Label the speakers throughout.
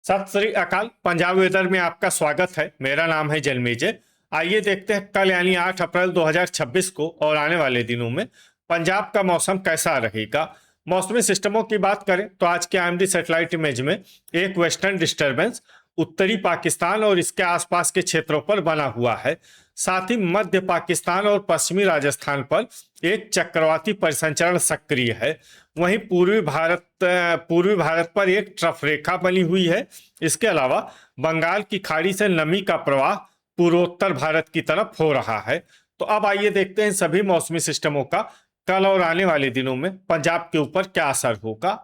Speaker 1: सत श्री अकाल। पंजाब वेदर में आपका स्वागत है। मेरा नाम है जन्मेजय। आइए देखते हैं कल यानी 8 अप्रैल 2026 को और आने वाले दिनों में पंजाब का मौसम कैसा रहेगा। मौसमी सिस्टमों की बात करें तो आज के आईएमडी सैटेलाइट इमेज में एक वेस्टर्न डिस्टर्बेंस उत्तरी पाकिस्तान और इसके आसपास के क्षेत्रों पर बना हुआ है। साथ ही मध्य पाकिस्तान और पश्चिमी राजस्थान पर एक चक्रवाती परिसंचरण सक्रिय है। वहीं पूर्वी भारत पर एक ट्रफ रेखा बनी हुई है। इसके अलावा बंगाल की खाड़ी से नमी का प्रवाह पूर्वोत्तर भारत की तरफ हो रहा है। तो अब आइए देखते हैं सभी मौसमी सिस्टमों का कल और आने वाले दिनों में पंजाब के ऊपर क्या असर होगा।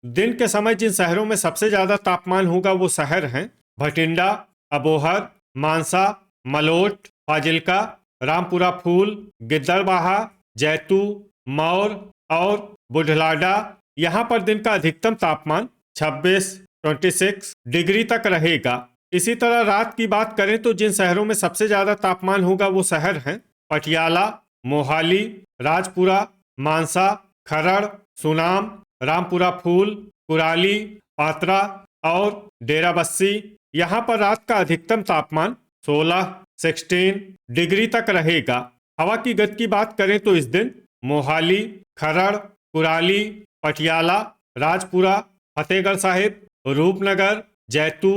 Speaker 1: दिन के समय जिन शहरों में सबसे ज्यादा तापमान होगा वो शहर हैं भटिंडा, अबोहर, मानसा, मलोट, फाजिल्का, रामपुरा फूल, गिद्दड़बाहा, जैतू, मौर और बुढलाडा। यहाँ पर दिन का अधिकतम तापमान 26 डिग्री तक रहेगा। इसी तरह रात की बात करें तो जिन शहरों में सबसे ज्यादा तापमान होगा वो शहर हैं पटियाला, मोहाली, राजपुरा, मानसा, खरड़, सुनाम, रामपुरा फूल, कुराली, पात्रा और डेराबस्सी। यहाँ पर रात का अधिकतम तापमान 16 डिग्री तक रहेगा। हवा की गति की बात करें तो इस दिन मोहाली, खरड़, कुराली, पटियाला, राजपुरा, फतेहगढ़ साहिब, रूपनगर, जैतू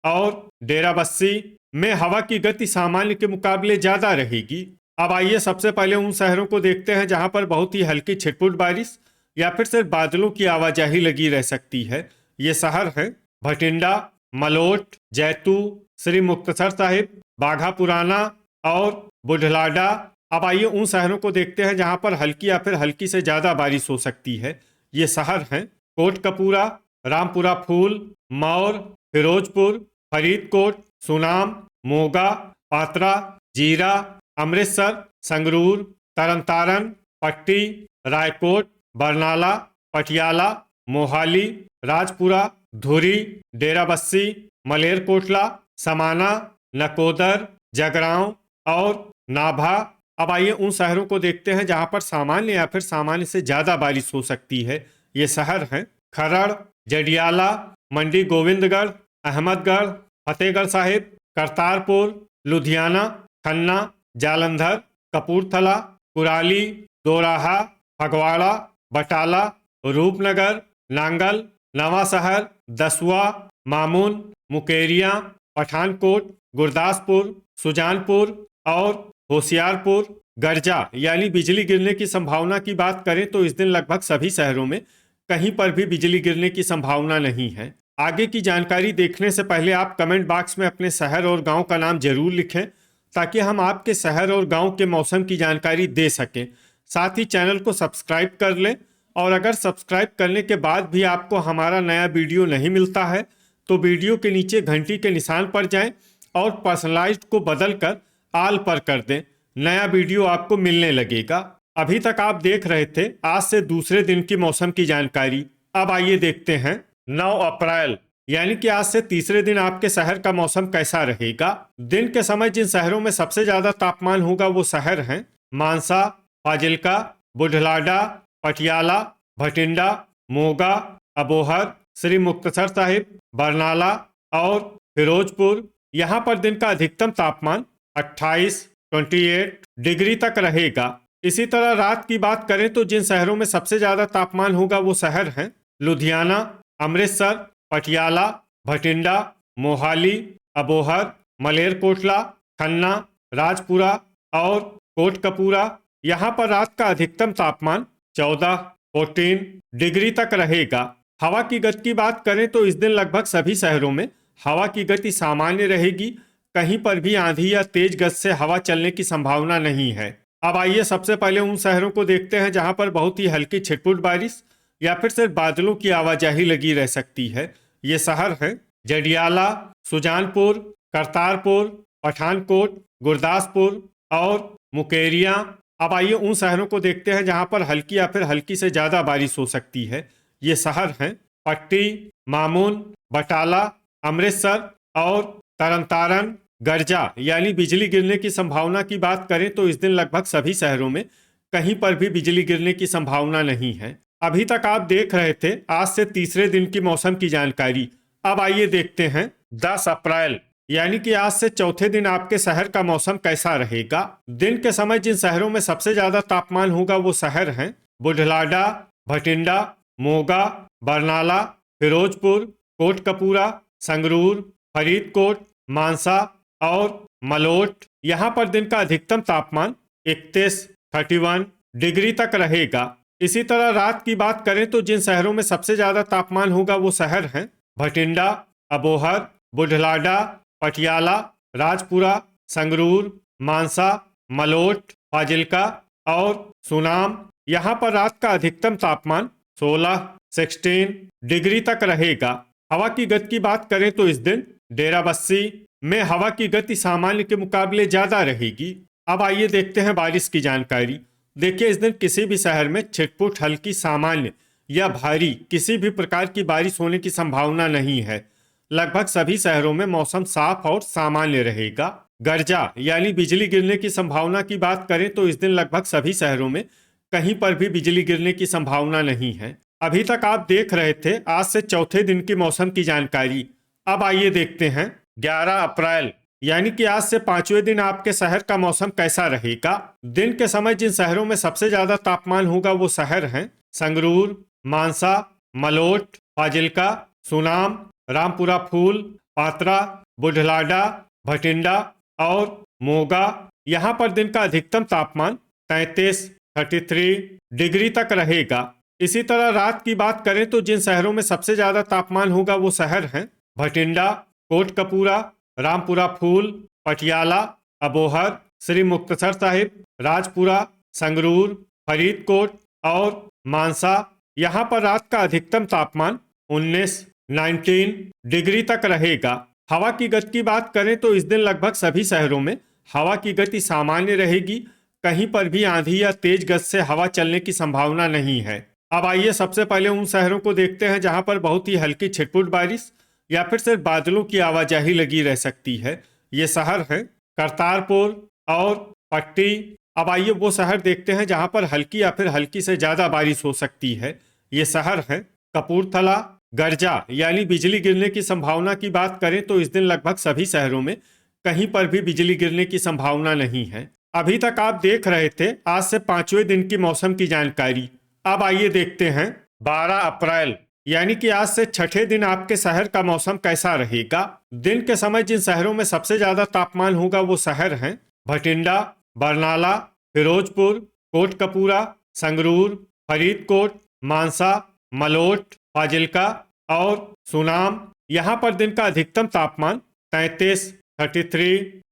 Speaker 1: और डेराबस्सी में हवा की गति सामान्य के मुकाबले ज्यादा रहेगी। अब आइए सबसे पहले उन शहरों को देखते हैं जहां पर बहुत ही हल्की छिटपुट बारिश या फिर सिर्फ बादलों की आवाजाही लगी रह सकती है। ये शहर हैं भटिंडा, मलोट, जैतू, श्री मुक्तसर साहिब, बाघा पुराना और बुढलाडा। अब आइए उन शहरों को देखते हैं जहां पर हल्की या फिर हल्की से ज्यादा बारिश हो सकती है। ये शहर हैं कोटकपूरा, रामपुरा फूल, मौर, फिरोजपुर, फरीदकोट, सुनाम, मोगा, पात्रा, जीरा, अमृतसर, संगरूर, तरनतारन, पट्टी, रायकोट, बरनाला, पटियाला, मोहाली, राजपुरा, धुरी, डेराबस्सी, मलेरकोटला, समाना, नकोदर, जगरांव और नाभा। अब आइए उन शहरों को देखते हैं जहां पर सामान्य या फिर सामान्य से ज्यादा बारिश हो सकती है। ये शहर हैं खरड़, जडियाला, मंडी गोविंदगढ़, अहमदगढ़, फतेहगढ़ साहिब, करतारपुर, लुधियाना, खन्ना, जालंधर, कपूरथला, कुराली, दोराहा, फगवाड़ा, बटाला, रूपनगर, नांगल, नवांशहर, दसुआ, मामून, मुकेरिया, पठानकोट, गुरदासपुर, सुजानपुर और होशियारपुर। गर्जा यानी बिजली गिरने की संभावना की बात करें तो इस दिन लगभग सभी शहरों में कहीं पर भी बिजली गिरने की संभावना नहीं है। आगे की जानकारी देखने से पहले आप कमेंट बॉक्स में अपने शहर और गांव का नाम जरूर लिखें ताकि हम आपके शहर और गांव के मौसम की जानकारी दे सकें। साथ ही चैनल को सब्सक्राइब कर लें और अगर सब्सक्राइब करने के बाद भी आपको हमारा नया वीडियो नहीं मिलता है तो वीडियो के नीचे घंटी के निशान पर जाएं और पर्सनलाइज्ड को बदलकर आल पर कर दें। नया वीडियो आपको मिलने लगेगा। अभी तक आप देख रहे थे आज से दूसरे दिन की मौसम की जानकारी। अब आइए देखते हैं 9 अप्रैल यानी कि आज से तीसरे दिन आपके शहर का मौसम कैसा रहेगा। दिन के समय जिन शहरों में सबसे ज्यादा तापमान होगा वो शहर हैं मानसा, फाजिल्का, बुढलाडा, पटियाला, भटिंडा, मोगा, अबोहर, श्री मुक्तसर साहिब, बरनाला और फिरोजपुर। यहाँ पर दिन का अधिकतम तापमान 28 डिग्री तक रहेगा। इसी तरह रात की बात करें तो जिन शहरों में सबसे ज्यादा तापमान होगा वो शहर हैं लुधियाना, अमृतसर, पटियाला, भटिंडा, मोहाली, अबोहर, मलेरकोटला, खन्ना, राजपुरा और कोटकपूरा। यहाँ पर रात का अधिकतम तापमान 14 डिग्री तक रहेगा। हवा की गति की बात करें तो इस दिन लगभग सभी शहरों में हवा की गति सामान्य रहेगी। कहीं पर भी आंधी या तेज गति से हवा चलने की संभावना नहीं है। अब आइए सबसे पहले उन शहरों को देखते हैं जहां पर बहुत ही हल्की छिटपुट बारिश या फिर सिर्फ बादलों की आवाजाही लगी रह सकती है। ये शहर हैं जडियाला, सुजानपुर, करतारपुर, पठानकोट, गुरदासपुर और मुकेरिया। अब आइए उन शहरों को देखते हैं जहां पर हल्की या फिर हल्की से ज्यादा बारिश हो सकती है। ये शहर हैं पट्टी, मामून, बटाला, अमृतसर और तरनतारन। गर्जा यानी बिजली गिरने की संभावना की बात करें तो इस दिन लगभग सभी शहरों में कहीं पर भी बिजली गिरने की संभावना नहीं है। अभी तक आप देख रहे थे आज से तीसरे दिन की मौसम की जानकारी। अब आइए देखते हैं 10 अप्रैल यानी कि आज से चौथे दिन आपके शहर का मौसम कैसा रहेगा। दिन के समय जिन शहरों में सबसे ज्यादा तापमान होगा वो शहर हैं बुढलाडा, भटिंडा, मोगा, बरनाला, फिरोजपुर, कोटकपूरा, संगरूर, फरीदकोट, मानसा और मलोट। यहाँ पर दिन का अधिकतम तापमान 31 डिग्री तक रहेगा। इसी तरह रात की बात करें तो जिन शहरों में सबसे ज्यादा तापमान होगा वो शहर हैं भटिंडा, अबोहर, बुढलाडा, पटियाला, राजपुरा, संगरूर, मानसा, मलोट, फाजिल्का और सुनाम। यहाँ पर रात का अधिकतम तापमान 16 डिग्री तक रहेगा। हवा की गति की बात करें तो इस दिन डेराबस्सी में हवा की गति सामान्य के मुकाबले ज्यादा रहेगी। अब आइए देखते हैं बारिश की जानकारी। देखिए इस दिन किसी भी शहर में छिटपुट हल्की सामान्य या भारी किसी भी प्रकार की बारिश होने की संभावना नहीं है। लगभग सभी शहरों में मौसम साफ और सामान्य रहेगा। गर्जा यानी बिजली गिरने की संभावना की बात करें तो इस दिन लगभग सभी शहरों में कहीं पर भी बिजली गिरने की संभावना नहीं है। अभी तक आप देख रहे थे आज से चौथे दिन की मौसम की जानकारी। अब आइए देखते हैं 11 अप्रैल यानी कि आज से पांचवें दिन आपके शहर का मौसम कैसा रहेगा। दिन के समय जिन शहरों में सबसे ज्यादा तापमान होगा वो शहर हैं संगरूर, मानसा, मलोट, फाजिल्का, सुनाम, रामपुरा फूल, पात्रा, बुढलाडा, भटिंडा और मोगा। यहाँ पर दिन का अधिकतम तापमान 33 डिग्री तक रहेगा। इसी तरह रात की बात करें तो जिन शहरों में सबसे ज्यादा तापमान होगा वो शहर हैं भटिंडा, कोटकपूरा, रामपुरा फूल, पटियाला, अबोहर, श्री मुक्तसर साहिब, राजपुरा, संगरूर, फरीदकोट और मानसा। यहाँ पर रात का अधिकतम तापमान 19 डिग्री तक रहेगा। हवा की गति की बात करें तो इस दिन लगभग सभी शहरों में हवा की गति सामान्य रहेगी। कहीं पर भी आंधी या तेज गति से हवा चलने की संभावना नहीं है। अब आइए सबसे पहले उन शहरों को देखते हैं जहां पर बहुत ही हल्की छिटपुट बारिश या फिर सिर्फ बादलों की आवाजाही लगी रह सकती है। ये शहर हैं करतारपुर और पट्टी। अब आइए वो शहर देखते हैं जहां पर हल्की या फिर हल्की से ज्यादा बारिश हो सकती है। ये शहर हैं कपूरथला। गर्जा यानी बिजली गिरने की संभावना की बात करें तो इस दिन लगभग सभी शहरों में कहीं पर भी बिजली गिरने की संभावना नहीं है। अभी तक आप देख रहे थे आज से पांचवें दिन की मौसम की जानकारी। अब आइए देखते हैं 12 अप्रैल यानी कि आज से छठे दिन आपके शहर का मौसम कैसा रहेगा। दिन के समय जिन शहरों में सबसे ज्यादा तापमान होगा वो शहर हैं भटिंडा, बरनाला, फिरोजपुर, कोटकपूरा, संगरूर, फरीदकोट, मानसा, मलोट, फाजिल्का और सुनाम। यहाँ पर दिन का अधिकतम तापमान 33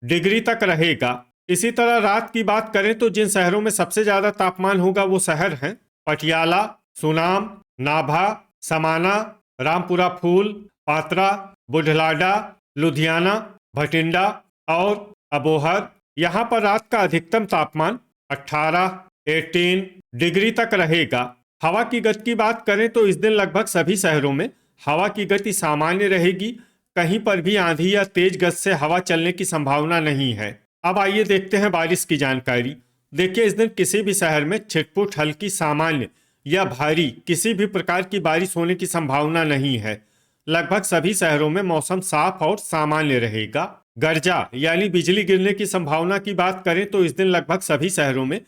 Speaker 1: डिग्री तक रहेगा। इसी तरह रात की बात करें तो जिन शहरों में सबसे ज्यादा तापमान होगा वो शहर हैं पटियाला, सुनाम, नाभा, समाना, रामपुरा फूल, पात्रा, बुढलाडा, लुधियाना, भटिंडा और अबोहर। यहाँ पर रात का अधिकतम तापमान 18 डिग्री तक रहेगा। हवा की गति की बात करें तो इस दिन लगभग सभी शहरों में हवा की गति सामान्य रहेगी। कहीं पर भी आंधी या तेज गति से हवा चलने की संभावना नहीं है। अब आइए देखते हैं बारिश की जानकारी। देखिए इस दिन किसी भी शहर में छिटपुट हल्की सामान्य या भारी किसी भी प्रकार की बारिश होने की संभावना नहीं है। लगभग सभी शहरों में मौसम साफ और सामान्य रहेगा। गर्जा यानी बिजली गिरने की संभावना की बात करें तो इस दिन लगभग सभी शहरों में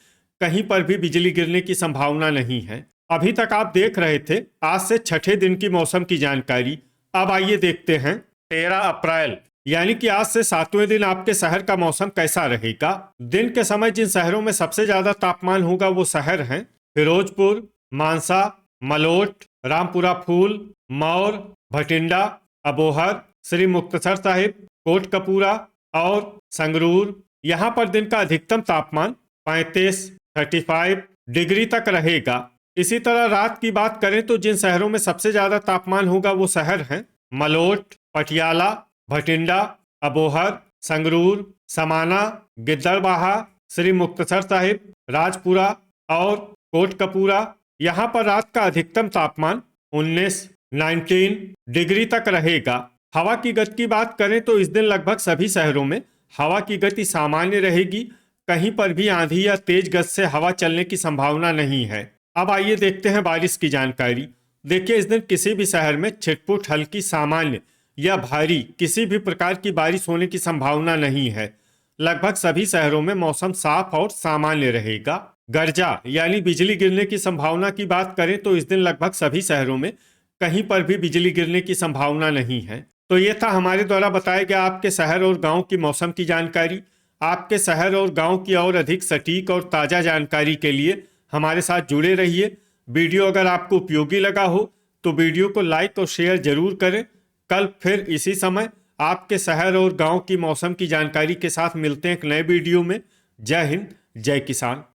Speaker 1: कहीं पर भी बिजली गिरने की संभावना नहीं है। अभी तक आप देख रहे थे आज से छठे दिन की मौसम की जानकारी। अब आइए देखते हैं 13 अप्रैल यानी कि आज से सातवें दिन आपके शहर का मौसम कैसा रहेगा। दिन के समय जिन शहरों में सबसे ज्यादा तापमान होगा वो शहर हैं फिरोजपुर, मानसा, मलोट, रामपुरा फूल, मौर, भटिंडा, अबोहर, श्री मुक्तसर साहिब, कोटकपूरा और संगरूर। यहाँ पर दिन का अधिकतम तापमान 35 डिग्री तक रहेगा। इसी तरह रात की बात करें तो जिन शहरों में सबसे ज्यादा तापमान होगा वो शहर हैं मलोट, पटियाला, भटिंडा, अबोहर, संगरूर, समाना, गिद्दड़बाहा, श्री मुक्तसर साहिब, राजपुरा और कोटकपूरा। यहाँ पर रात का अधिकतम तापमान 19 डिग्री तक रहेगा। हवा की गति की बात करें तो इस दिन लगभग सभी शहरों में हवा की गति सामान्य रहेगी। कहीं पर भी आंधी या तेज गति से हवा चलने की संभावना नहीं है। अब आइए देखते हैं बारिश की जानकारी। देखिए इस दिन किसी भी शहर में छिटपुट हल्की सामान्य या भारी किसी भी प्रकार की बारिश होने की संभावना नहीं है। लगभग सभी शहरों में मौसम साफ और सामान्य रहेगा। गर्जा यानी बिजली गिरने की संभावना की बात करें तो इस दिन लगभग सभी शहरों में कहीं पर भी बिजली गिरने की संभावना नहीं है। तो ये था हमारे द्वारा बताया गया आपके शहर और गांव की मौसम की जानकारी। आपके शहर और गांव की और अधिक सटीक और ताज़ा जानकारी के लिए हमारे साथ जुड़े रहिए। वीडियो अगर आपको उपयोगी लगा हो तो वीडियो को लाइक और शेयर जरूर करें। कल फिर इसी समय आपके शहर और गांव की मौसम की जानकारी के साथ मिलते हैं एक नए वीडियो में। जय हिंद, जय किसान।